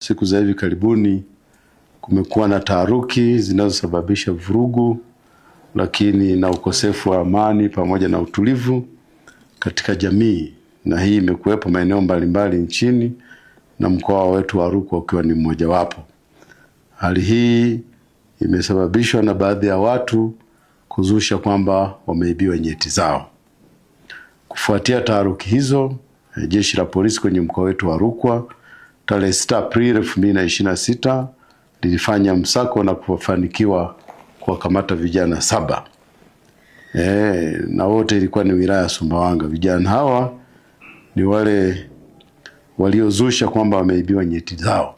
Siku za hivi karibuni kumekuwa na taharuki zinazosababisha vurugu lakini na ukosefu wa amani pamoja na utulivu katika jamii, na hii imekuwepo maeneo mbalimbali nchini na mkoa wetu wa Rukwa ukiwa ni mmoja wapo. Hali hii imesababishwa na baadhi ya watu kuzusha kwamba wameibiwa nyeti zao. Kufuatia taharuki hizo, Jeshi la Polisi kwenye mkoa wetu wa Rukwa tarehe 6 Aprili 2026 lilifanya msako na kufanikiwa kuwakamata vijana 7. Na wote ilikuwa ni wilaya ya Sumbawanga. Vijana hawa ni wale waliozusha kwamba wameibiwa nyeti zao.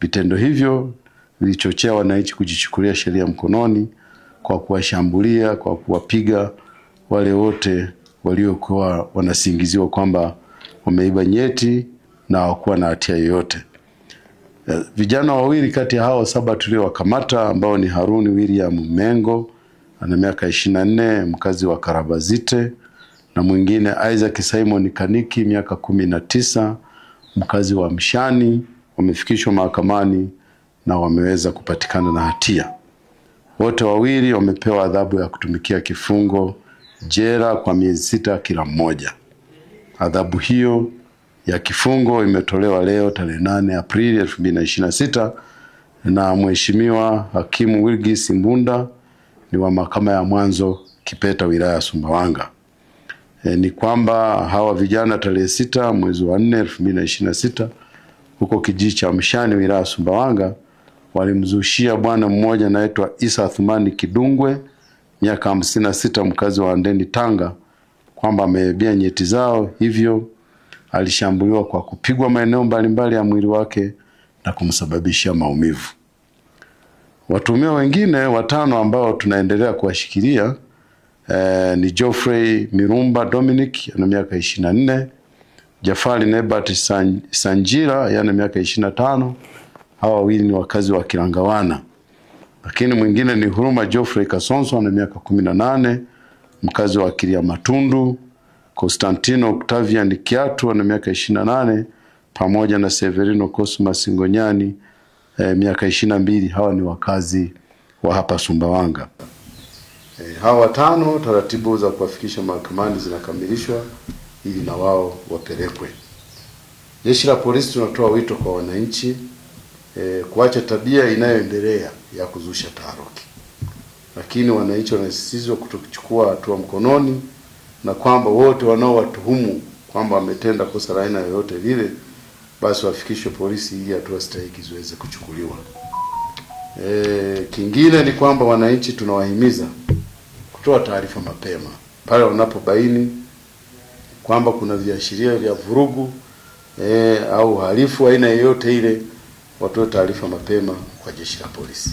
Vitendo hivyo vilichochea wananchi kujichukulia sheria mkononi kwa kuwashambulia, kwa kuwapiga wale wote waliokuwa wanasingiziwa kwamba wameiba nyeti na hawakuwa na hatia yoyote. Vijana wawili kati ya hao 7 tuliowakamata ambao ni Haruni William Mengo ana miaka 24 mkazi wa Karabazite, na mwingine Isaac Simon Kaniki miaka 19 mkazi wa Mshani, wamefikishwa mahakamani na wameweza kupatikana na hatia. Wote wawili wamepewa adhabu ya kutumikia kifungo jela kwa miezi 6 kila mmoja. Adhabu hiyo ya kifungo imetolewa leo tarehe 8 Aprili 2026 na Mheshimiwa Hakimu Wilgis Mbunda ni wa Mahakama ya Mwanzo Kipeta wilaya ya Sumbawanga. Ni kwamba hawa vijana tarehe 6 mwezi wa 4 2026 huko kijiji cha Mshani wilaya ya Sumbawanga walimzushia bwana mmoja anaitwa Isa Athumani Kidungwe miaka 56 mkazi wa Ndeni Tanga kwamba ameibia nyeti zao, hivyo alishambuliwa kwa kupigwa maeneo mbalimbali ya mwili wake na kumsababishia maumivu. Watuhumiwa wengine 5 ambao tunaendelea kuwashikilia ni Geoffrey Mirumba Dominic ana miaka 24, Jafari Nebat Sanjira yana miaka 25. Hawa wawili ni wakazi wa Kilangawana. Lakini mwingine ni Huruma Geoffrey Kasonso ana miaka 18 mkazi wa Kiria Matundu, Constantino Octavian Kiatu ana miaka 28 pamoja na Severino Cosmas Ngonyani miaka 22. Hawa ni wakazi wa hapa Sumbawanga. Hawa 5 taratibu za kuwafikisha mahakamani zinakamilishwa ili na wao wapelekwe. Jeshi la Polisi tunatoa wito kwa wananchi kuacha tabia inayoendelea ya kuzusha taharuki. Lakini wananchi wanasisitizwa kutochukua hatua mkononi na kwamba wote wanaowatuhumu kwamba wametenda kosa la aina yoyote lile basi wafikishwe polisi ili hatua stahiki ziweze kuchukuliwa. Kingine ni kwamba wananchi tunawahimiza kutoa taarifa mapema pale wanapobaini kwamba kuna viashiria vya vurugu au uhalifu aina yoyote ile, watoe taarifa mapema kwa Jeshi la Polisi.